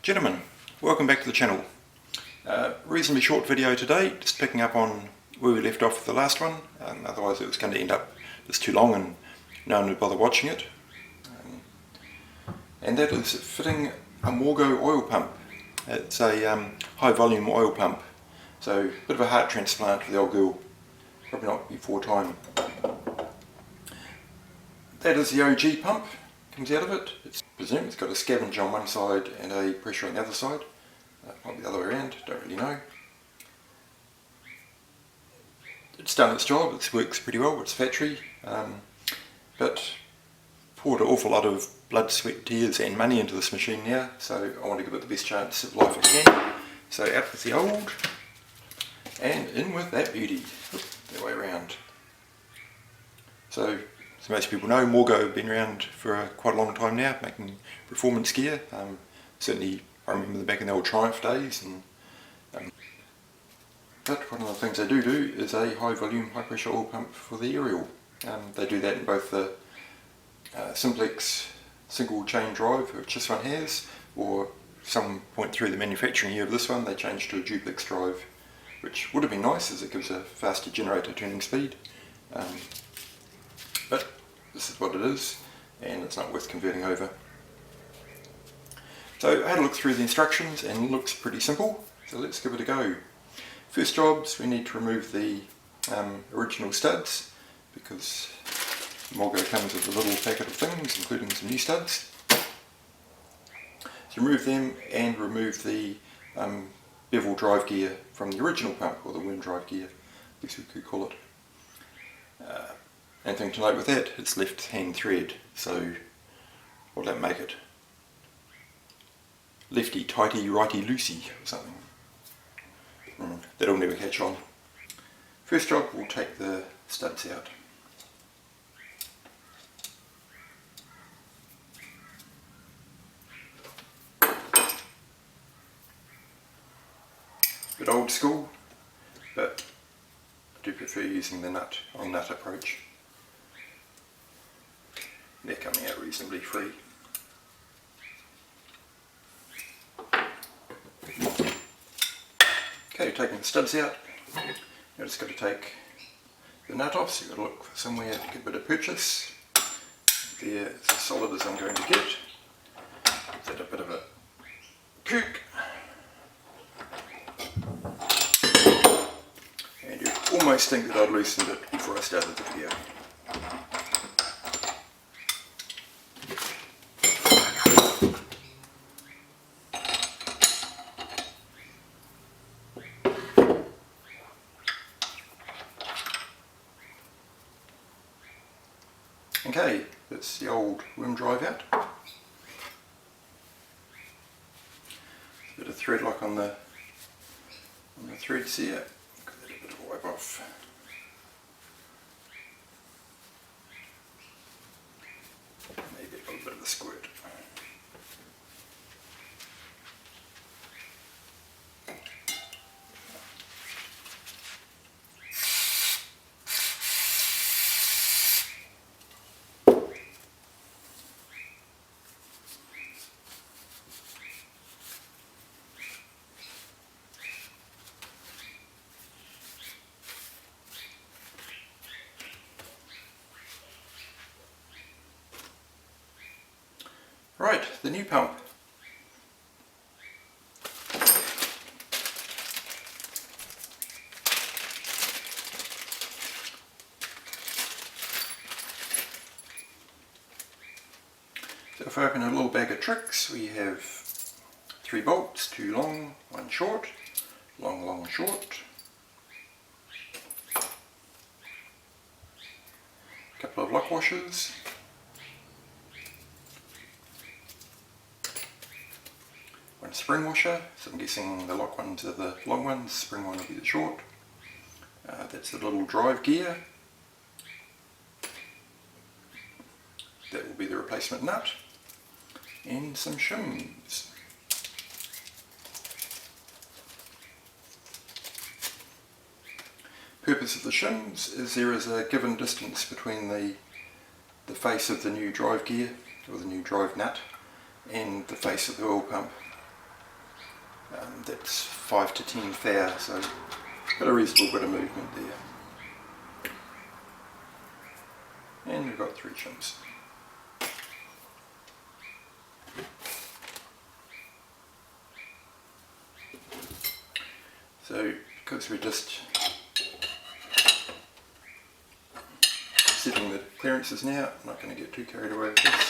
Gentlemen, welcome back to the channel. Reasonably short video today, just picking up on where we left off with the last one, otherwise it was going to end up just too long and no one would bother watching it. And that is fitting a Morgo oil pump. It's a high volume oil pump, so a bit of a heart transplant for the old girl, probably not before time. That is the OG pump, comes out of it. It's presumed it's got a scavenge on one side and a pressure on the other side. Might be the other way around, don't really know. It's done its job, it works pretty well, it's factory, but poured an awful lot of blood, sweat, tears and money into this machine now, so I want to give it the best chance of life it can. So out with the old, and in with that beauty. That way around. So, as most people know, Morgo have been around for quite a long time now, making performance gear. Certainly, I remember them back in the old Triumph days. But one of the things they do is a high volume, high pressure oil pump for the Ariel. They do that in both the simplex single chain drive, which this one has, or some point through the manufacturing year of this one they changed to a duplex drive, which would have been nice as it gives a faster generator turning speed. But this is what it is, and it's not worth converting over. So I had a look through the instructions and it looks pretty simple, so let's give it a go. First jobs, we need to remove the original studs, because Morgo comes with a little packet of things, including some new studs. So remove them and remove the bevel drive gear from the original pump, or the worm drive gear, I guess we could call it. Anything to note with that, it's left hand thread, so what'll that make it? Lefty tighty righty loosey or something. That'll never catch on. First job, we'll take the studs out. Bit old school, but I do prefer using the nut on nut approach. They're coming out reasonably free. Okay, taking the studs out, now just got to take the nut off, so you've got to look for somewhere to get a bit of purchase. There, it's as solid as I'm going to get. Give that a bit of a kook. And you almost think that I'd loosened it before I started the video. Okay, that's the old worm drive out. Bit of thread lock on the threads here. Give that a bit of a wipe off. Maybe a little bit of a squirt. Right, the new pump. So if I open a little bag of tricks, we have 3 bolts, 2 long, 1 short, long, long, short. A couple of lock washers. One spring washer, so I'm guessing the lock ones are the long ones, spring one will be the short. That's the little drive gear. That will be the replacement nut. And some shims. Purpose of the shims is there is a given distance between the face of the new drive gear, or the new drive nut, and the face of the oil pump. That's 5 to 10 thou, so got a reasonable bit of movement there. And we've got 3 chimps. So because we're just setting the clearances now, I'm not going to get too carried away with this.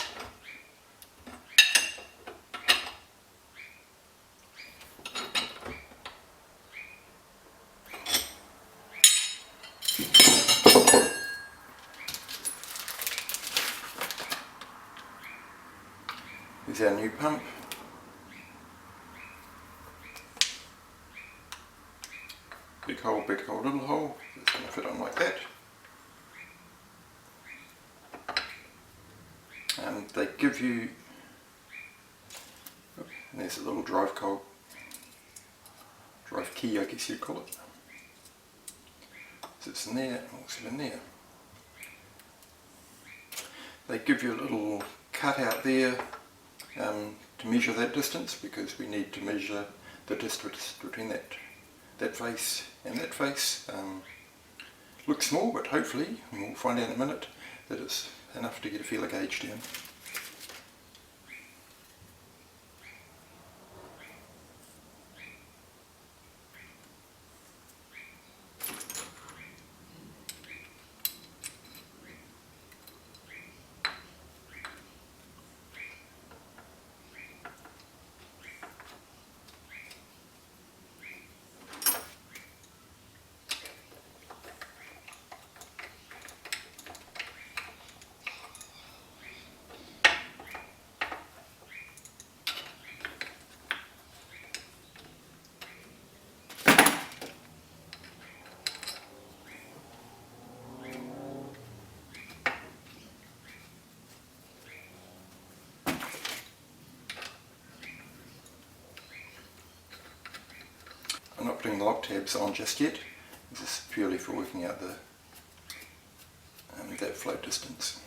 Here's our new pump. Big hole, little hole. It's going to fit on like that. And they give you, and there's a little drive key, I guess you'd call it. Sits in there and also in there. They give you a little cutout there to measure that distance, because we need to measure the distance between that face and that face. Looks small, but hopefully, and we'll find out in a minute, that it's enough to get a feeler gauge down. I'm not putting the lock tabs on just yet. This is purely for working out that float distance.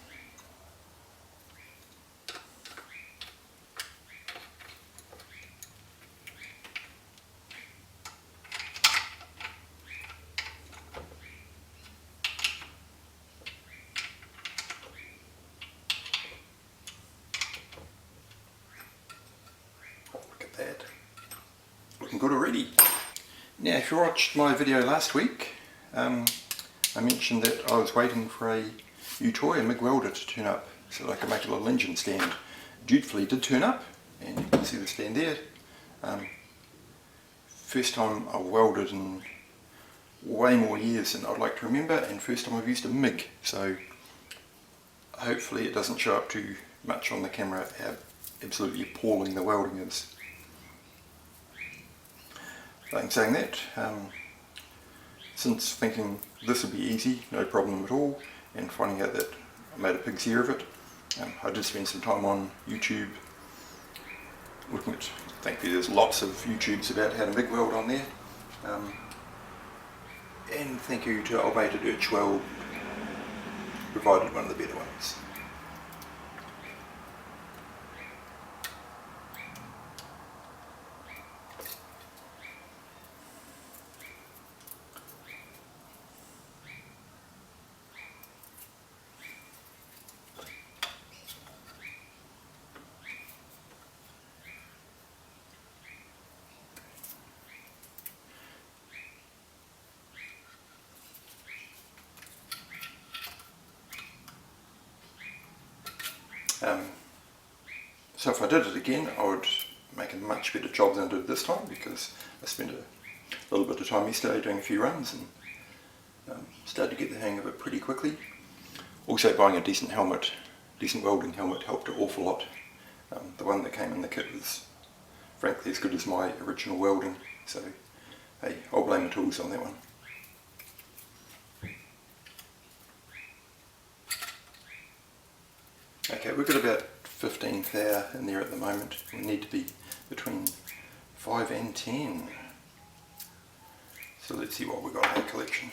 Oh, look at that. Looking good already. Now, if you watched my video last week, I mentioned that I was waiting for a U-toy, a MIG welder, to turn up so that I could make a little engine stand. Dutifully did turn up, and you can see the stand there. First time I welded in way more years than I'd like to remember, and first time I've used a MIG, so hopefully it doesn't show up too much on the camera how absolutely appalling the welding is. In saying that, since thinking this would be easy, no problem at all, and finding out that I made a pig's ear of it, I did spend some time on YouTube looking at, thankfully there's lots of YouTubes about how to MIG weld on there, and thank you to Albeit Weld, provided one of the better ones. So if I did it again, I would make a much better job than I did this time, because I spent a little bit of time yesterday doing a few runs and started to get the hang of it pretty quickly. Also, buying a decent helmet, decent welding helmet, helped an awful lot. The one that came in the kit was frankly as good as my original welding, so hey, I'll blame the tools on that one. Okay, we've got about 15 thou in there at the moment. We need to be between 5 and 10. So let's see what we've got in our collection.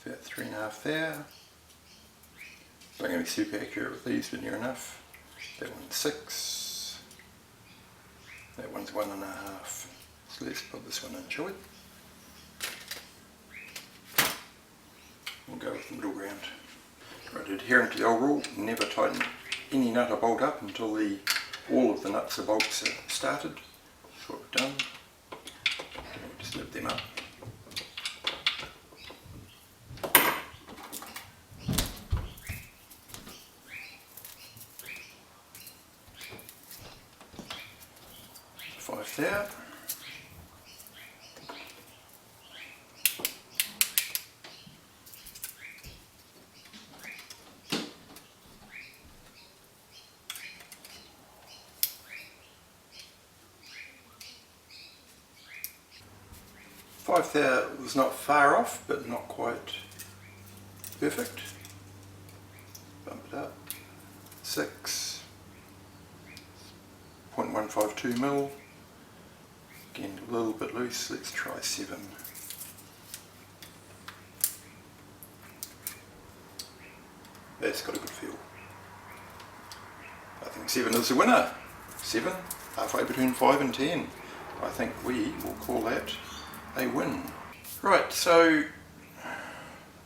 About 3.5 thou. not going to be super accurate with these, but near enough. That one's 6. That one's 1.5. So let's put this one in, shall we? We'll go with the middle ground. Right, adhering to the old rule, never tighten any nut or bolt up until all of the nuts or bolts are started. That's what we've done. We'll just lift them up. Five there. Five there was not far off, but not quite perfect. Bump it up. 6. 0.152 mil. Again, a little bit loose. Let's try 7. That's got a good feel. I think 7 is the winner. 7, halfway between 5 and 10. I think we will call that a win. Right, so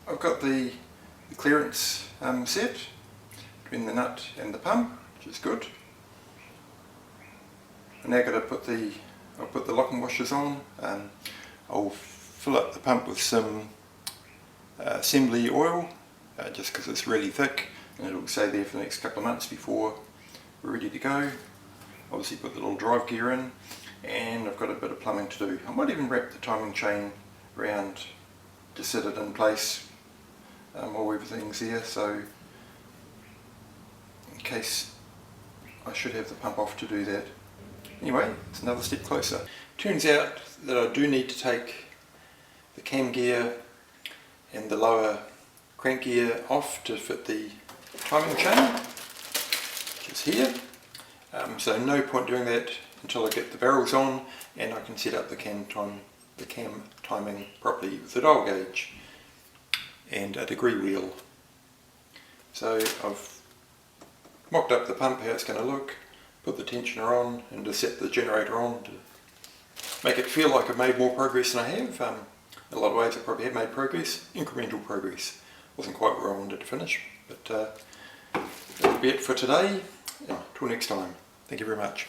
I've got the clearance set between the nut and the pump, which is good. I'm now going to I'll put the locking washers on. I'll fill up the pump with some assembly oil, just because it's really thick and it'll stay there for the next couple of months before we're ready to go. Obviously put the little drive gear in, and I've got a bit of plumbing to do. I might even wrap the timing chain around to set it in place while everything's there, so in case I should have the pump off to do that. Anyway, it's another step closer. Turns out that I do need to take the cam gear and the lower crank gear off to fit the timing chain, which is here. So no point doing that until I get the barrels on and I can set up the cam timing properly with the dial gauge and a degree wheel. So I've mocked up the pump, how it's going to look, put the tensioner on and to set the generator on to make it feel like I've made more progress than I have. In a lot of ways I probably have made progress, incremental progress. Wasn't quite where I wanted to finish, but that'll be it for today. Till next time. Thank you very much.